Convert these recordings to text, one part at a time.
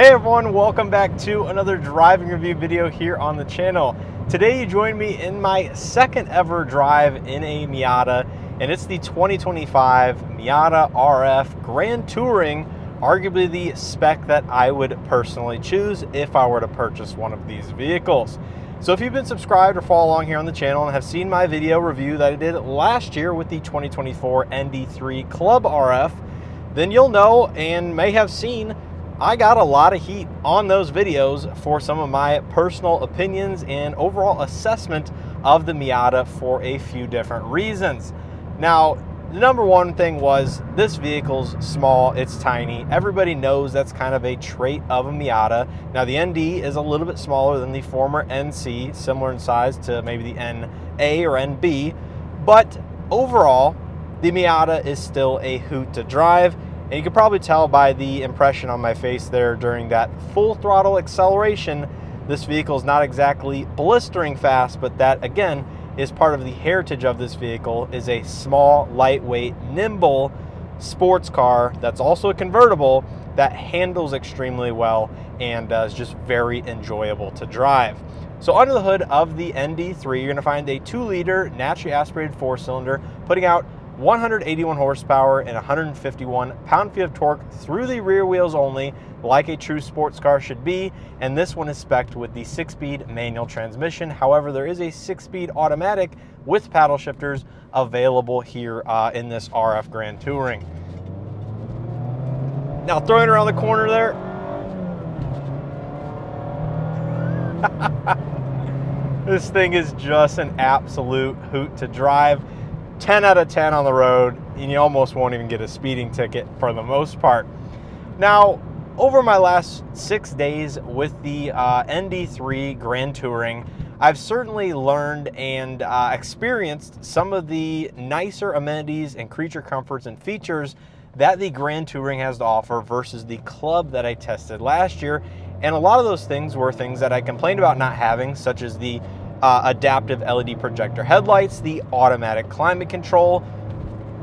Hey everyone, welcome back to another driving review video here on the channel. Today you join me in my second ever drive in a Miata, and it's the 2025 Miata RF Grand Touring, arguably the spec that I would personally choose if I were to purchase one of these vehicles. So if you've been subscribed or follow along here on the channel and have seen my video review that I did last year with the 2024 ND3 Club RF, then you'll know and may have seen I got a lot of heat on those videos for some of my personal opinions and overall assessment of the Miata for a few different reasons. Now, the number one thing was this vehicle's small, it's tiny. Everybody knows that's kind of a trait of a Miata. Now, the ND is a little bit smaller than the former NC, similar in size to maybe the NA or NB, but overall, the Miata is still a hoot to drive. And you can probably tell by the impression on my face there during that full throttle acceleration, this vehicle is not exactly blistering fast, but that again is part of the heritage of this vehicle, is a small, lightweight, nimble sports car that's also a convertible that handles extremely well and is just very enjoyable to drive. So under the hood of the ND3, you're gonna find a 2-liter naturally aspirated 4-cylinder putting out 181 horsepower and 151 pound-feet of torque through the rear wheels only, like a true sports car should be. And this one is spec'd with the 6-speed manual transmission. However, there is a 6-speed automatic with paddle shifters available here in this RF Grand Touring. Now, throwing around the corner there. This thing is just an absolute hoot to drive. 10 out of 10 on the road, and you almost won't even get a speeding ticket for the most part. Now, over my last 6 days with the ND3 Grand Touring, I've certainly learned and experienced some of the nicer amenities and creature comforts and features that the Grand Touring has to offer versus the Club that I tested last year. And a lot of those things were things that I complained about not having, such as the adaptive LED projector headlights, the automatic climate control,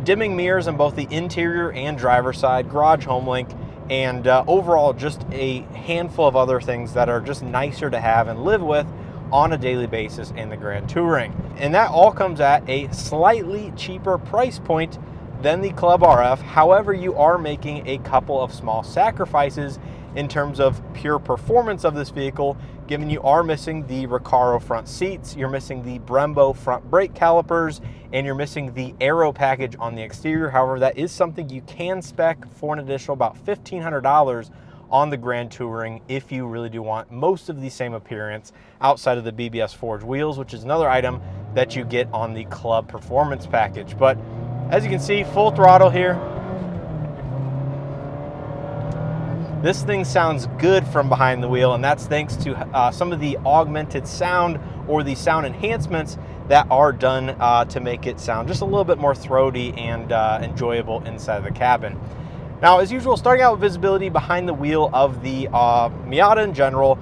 dimming mirrors on both the interior and driver's side, garage home link, and overall just a handful of other things that are just nicer to have and live with on a daily basis in the Grand Touring. And that all comes at a slightly cheaper price point than the Club RF. However, you are making a couple of small sacrifices in terms of pure performance of this vehicle, given you are missing the Recaro front seats, you're missing the Brembo front brake calipers, and you're missing the aero package on the exterior. However, that is something you can spec for an additional about $1,500 on the Grand Touring if you really do want most of the same appearance outside of the BBS forged wheels, which is another item that you get on the Club Performance package. But as you can see, full throttle here. This thing sounds good from behind the wheel, and that's thanks to some of the augmented sound or the sound enhancements that are done to make it sound just a little bit more throaty and enjoyable inside the cabin. Now, as usual, starting out with visibility behind the wheel of the Miata in general,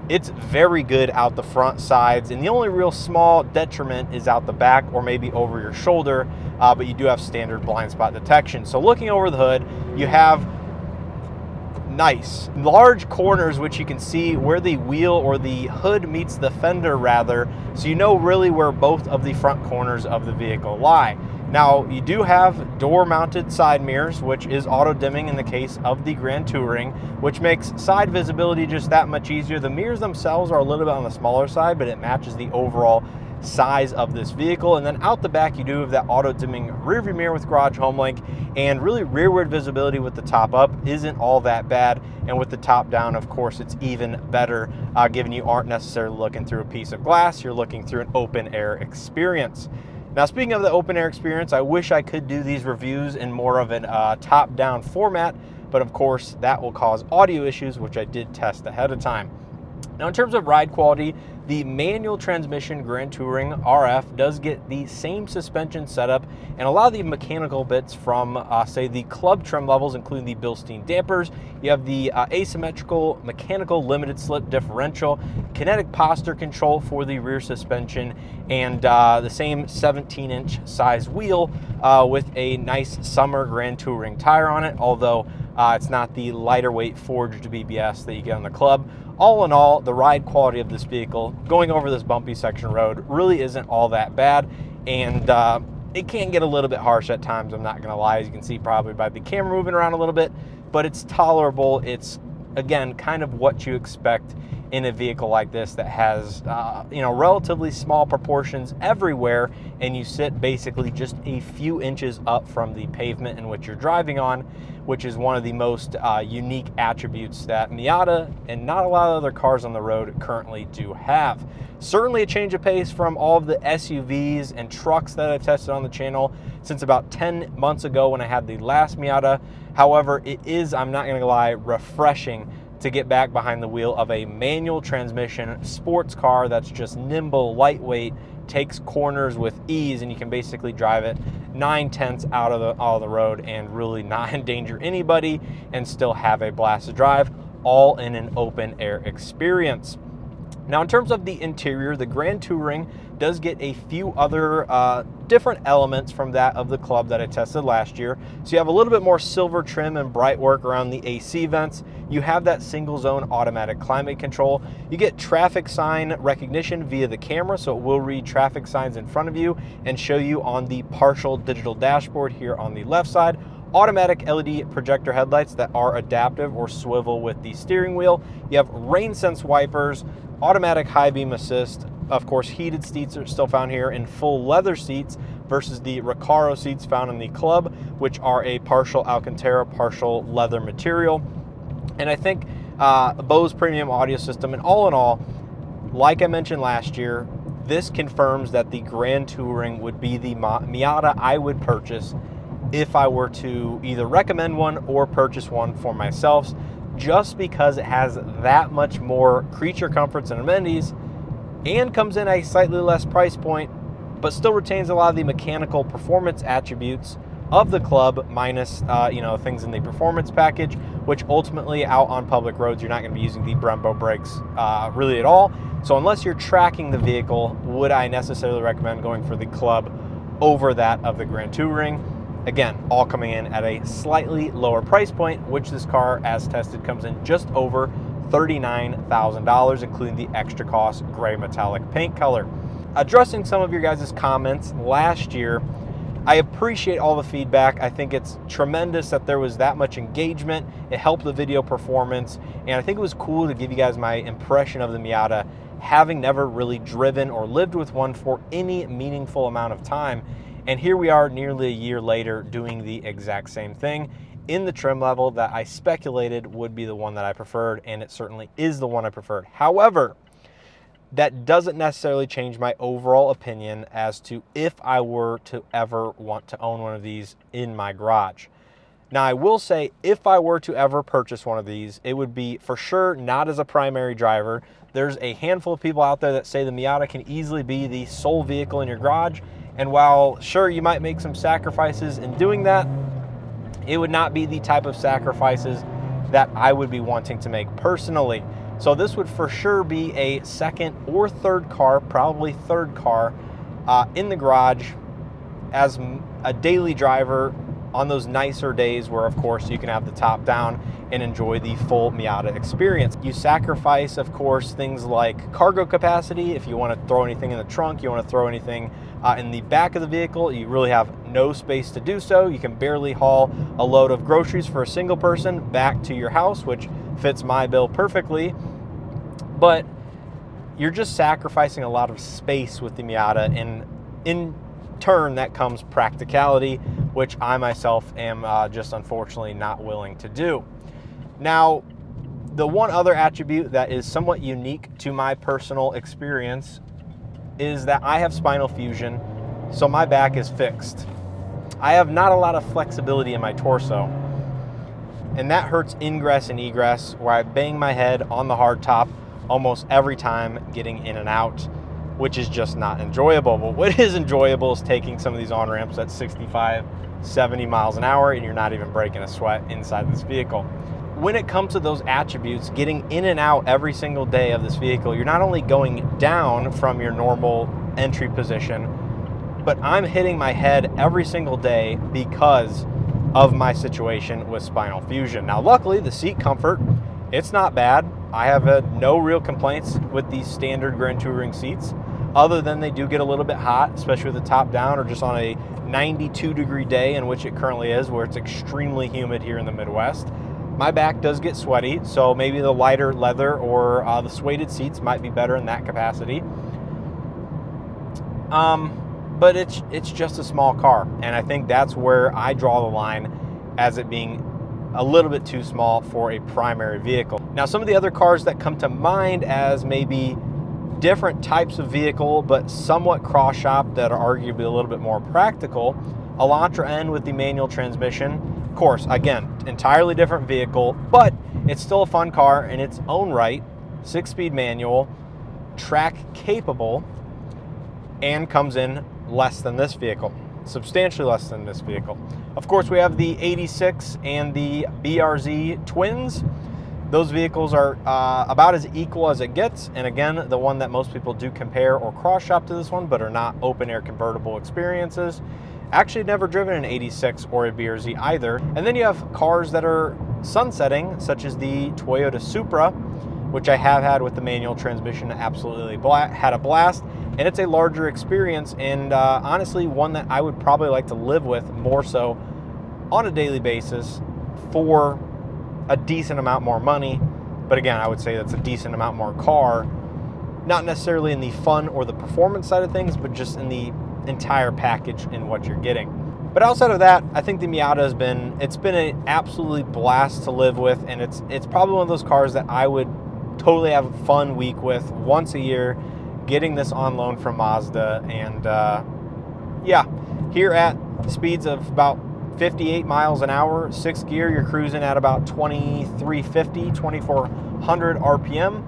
it's very good out the front sides, and the only real small detriment is out the back or maybe over your shoulder, but you do have standard blind spot detection. So looking over the hood, you have nice large corners, which you can see where the wheel or the hood meets the fender rather, so you know really where both of the front corners of the vehicle lie. Now, you do have door mounted side mirrors, which is auto dimming in the case of the Grand Touring, which makes side visibility just that much easier. The mirrors themselves are a little bit on the smaller side, but it matches the overall size of this vehicle. And then out the back, you do have that auto dimming rear view mirror with garage home link, and really rearward visibility with the top up isn't all that bad, and with the top down, of course, it's even better, given you aren't necessarily looking through a piece of glass, you're looking through an open air experience. Now, speaking of the open air experience, I wish I could do these reviews in more of an top down format, but of course that will cause audio issues, which I did test ahead of time. Now, in terms of ride quality, the manual transmission Grand Touring RF does get the same suspension setup, and a lot of the mechanical bits from, say, the Club trim levels, including the Bilstein dampers. You have the asymmetrical mechanical limited slip differential, kinetic posture control for the rear suspension, and the same 17-inch size wheel with a nice summer Grand Touring tire on it, although it's not the lighter weight forged BBS that you get on the Club. All in all, the ride quality of this vehicle going over this bumpy section road really isn't all that bad, and it can get a little bit harsh at times, I'm not gonna lie, as you can see probably by the camera moving around a little bit, but it's tolerable. It's, again, kind of what you expect in a vehicle like this that has relatively small proportions everywhere, and you sit basically just a few inches up from the pavement in which you're driving on, which is one of the most unique attributes that Miata and not a lot of other cars on the road currently do have. Certainly a change of pace from all of the SUVs and trucks that I've tested on the channel since about 10 months ago when I had the last Miata. However, it is, I'm not gonna lie, refreshing to get back behind the wheel of a manual transmission sports car that's just nimble, lightweight, takes corners with ease, and you can basically drive it 9/10 out of the road and really not endanger anybody and still have a blast to drive, all in an open air experience. Now, in terms of the interior, the Grand Touring does get a few other different elements from that of the Club that I tested last year. So you have a little bit more silver trim and bright work around the AC vents. You have that single zone automatic climate control. You get traffic sign recognition via the camera, so it will read traffic signs in front of you and show you on the partial digital dashboard here on the left side. Automatic LED projector headlights that are adaptive or swivel with the steering wheel. You have rain sense wipers, automatic high beam assist. Of course, heated seats are still found here in full leather seats versus the Recaro seats found in the Club, which are a partial Alcantara, partial leather material. And I think Bose premium audio system, and all in all, like I mentioned last year, this confirms that the Grand Touring would be the Miata I would purchase if I were to either recommend one or purchase one for myself, just because it has that much more creature comforts and amenities and comes in a slightly less price point, but still retains a lot of the mechanical performance attributes of the Club, minus things in the performance package, which ultimately out on public roads you're not going to be using the Brembo brakes really at all. So unless you're tracking the vehicle, would I necessarily recommend going for the Club over that of the Grand Touring? Again, all coming in at a slightly lower price point, which this car, as tested, comes in just over $39,000, including the extra cost gray metallic paint color. Addressing some of your guys' comments last year, I appreciate all the feedback. I think it's tremendous that there was that much engagement. It helped the video performance, and I think it was cool to give you guys my impression of the Miata, having never really driven or lived with one for any meaningful amount of time. And here we are nearly a year later doing the exact same thing in the trim level that I speculated would be the one that I preferred, and it certainly is the one I preferred. However, that doesn't necessarily change my overall opinion as to if I were to ever want to own one of these in my garage. Now, I will say, if I were to ever purchase one of these, it would be for sure not as a primary driver. There's a handful of people out there that say the Miata can easily be the sole vehicle in your garage. And while sure, you might make some sacrifices in doing that, it would not be the type of sacrifices that I would be wanting to make personally. So this would for sure be a second or third car, probably third car, in the garage as a daily driver on those nicer days where, of course, you can have the top down and enjoy the full Miata experience. You sacrifice, of course, things like cargo capacity. If you want to throw anything in the trunk, you want to throw anything in the back of the vehicle, you really have no space to do so. You can barely haul a load of groceries for a single person back to your house, which fits my bill perfectly. But you're just sacrificing a lot of space with the Miata, and in turn that comes practicality, which I myself am just unfortunately not willing to do. Now, the one other attribute that is somewhat unique to my personal experience is that I have spinal fusion, so my back is fixed. I have not a lot of flexibility in my torso, and that hurts ingress and egress, where I bang my head on the hardtop almost every time getting in and out, which is just not enjoyable. But what is enjoyable is taking some of these on-ramps at 65, 70 miles an hour, and you're not even breaking a sweat inside this vehicle. When it comes to those attributes, getting in and out every single day of this vehicle, you're not only going down from your normal entry position, but I'm hitting my head every single day because of my situation with spinal fusion. Now, luckily, the seat comfort, it's not bad. I have no real complaints with these standard Grand Touring seats, other than they do get a little bit hot, especially with the top down or just on a 92-degree day, in which it currently is, where it's extremely humid here in the Midwest. My back does get sweaty, so maybe the lighter leather or the suede seats might be better in that capacity. But it's just a small car, and I think that's where I draw the line as it being a little bit too small for a primary vehicle. Now, some of the other cars that come to mind as maybe different types of vehicle, but somewhat cross-shop that are arguably a little bit more practical, Elantra N with the manual transmission. Of course, again, entirely different vehicle, but it's still a fun car in its own right. 6-speed manual, track capable, and comes in less than this vehicle, substantially less than this vehicle. Of course, we have the 86 and the BRZ twins. Those vehicles are about as equal as it gets, and again, the one that most people do compare or cross-shop to this one, but are not open-air convertible experiences. Actually never driven an 86 or a BRZ either. And then you have cars that are sunsetting, such as the Toyota Supra, which I have had with the manual transmission, absolutely had a blast, and it's a larger experience, and honestly one that I would probably like to live with more so on a daily basis for a decent amount more money. But again, I would say that's a decent amount more car, not necessarily in the fun or the performance side of things, but just in the entire package in what you're getting. But outside of that, I think the Miata has been an absolutely blast to live with, and it's probably one of those cars that I would totally have a fun week with once a year, getting this on loan from Mazda. And yeah, here at speeds of about 58 miles an hour, 6th gear, you're cruising at about 2350, 2400 RPM.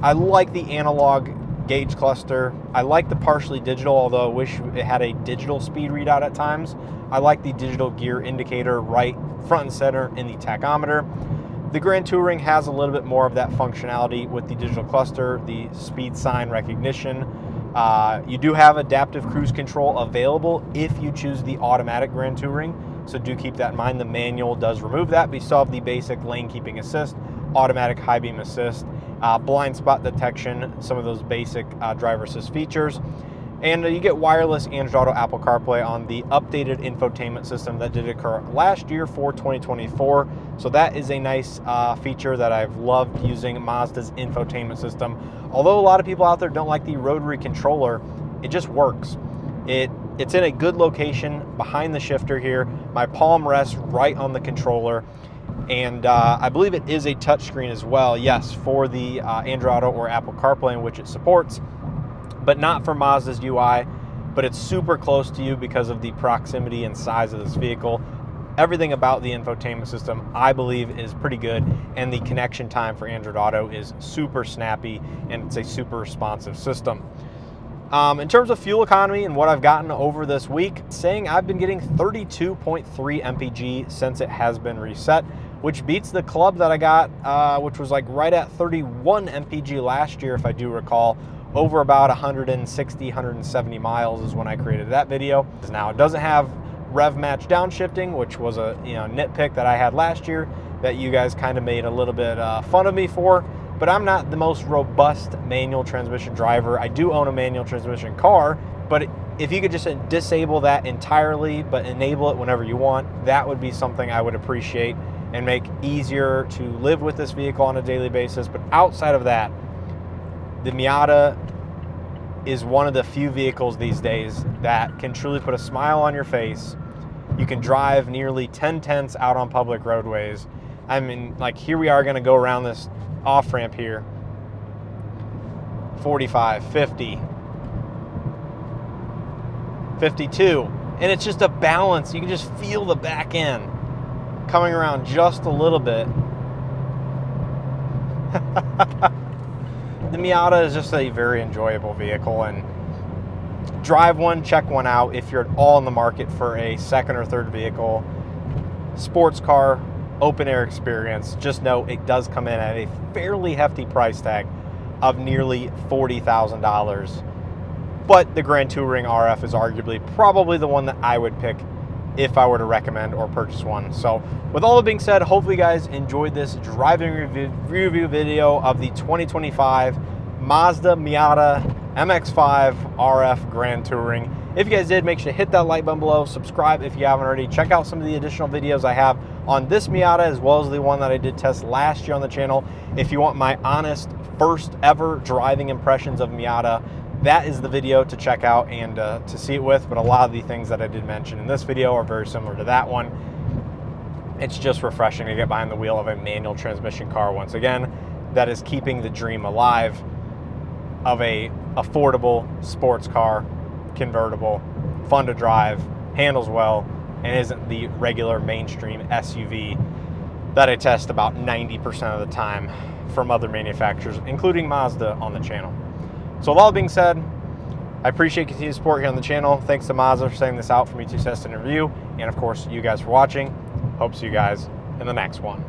I like the analog gauge cluster. I like the partially digital, although I wish it had a digital speed readout at times. I like the digital gear indicator right front and center in the tachometer. The Grand Touring has a little bit more of that functionality with the digital cluster, the speed sign recognition. You do have adaptive cruise control available if you choose the automatic Grand Touring, so do keep that in mind. The manual does remove that, but you still have the basic lane keeping assist, automatic high beam assist, blind spot detection, some of those basic driver assist features. And you get wireless Android Auto, Apple CarPlay on the updated infotainment system that did occur last year for 2024. So that is a nice feature that I've loved using Mazda's infotainment system. Although a lot of people out there don't like the rotary controller, it just works. It's in a good location behind the shifter here. My palm rests right on the controller. And I believe it is a touchscreen as well, yes, for the Android Auto or Apple CarPlay, in which it supports, but not for Mazda's UI, but it's super close to you because of the proximity and size of this vehicle. Everything about the infotainment system, I believe, is pretty good, and the connection time for Android Auto is super snappy, and it's a super responsive system. In terms of fuel economy and what I've gotten over this week, saying I've been getting 32.3 mpg since it has been reset, which beats the club that I got, which was like right at 31 mpg last year, if I do recall, over about 160, 170 miles is when I created that video. Now, it doesn't have rev match downshifting, which was a nitpick that I had last year that you guys kind of made a little bit fun of me for. But I'm not the most robust manual transmission driver. I do own a manual transmission car, but if you could just disable that entirely, but enable it whenever you want, that would be something I would appreciate and make easier to live with this vehicle on a daily basis. But outside of that, the Miata is one of the few vehicles these days that can truly put a smile on your face. You can drive nearly 10/10ths out on public roadways. I mean, like, here we are gonna go around this off-ramp here, 45, 50, 52, and it's just a balance. You can just feel the back end coming around just a little bit. The Miata is just a very enjoyable vehicle, and drive one, check one out if you're at all in the market for a second or third vehicle, sports car, open air experience. Just know it does come in at a fairly hefty price tag of nearly $40,000. but the Grand Touring RF is arguably probably the one that I would pick if I were to recommend or purchase one. So with all that being said, hopefully you guys enjoyed this driving review video of the 2025 Mazda Miata MX-5 RF Grand Touring. If you guys did, make sure to hit that like button below, subscribe if you haven't already, check out some of the additional videos I have on this Miata as well as the one that I did test last year on the channel. If you want my honest first ever driving impressions of Miata, that is the video to check out and to see it with, but a lot of the things that I did mention in this video are very similar to that one. It's just refreshing to get behind the wheel of a manual transmission car once again that is keeping the dream alive of a affordable sports car, convertible, fun to drive, handles well, and isn't the regular mainstream SUV that I test about 90% of the time from other manufacturers, including Mazda on the channel. So with all that being said, I appreciate continued support here on the channel. Thanks to Mazda for sending this out for me to test and review. And of course, you guys for watching. Hope to see you guys in the next one.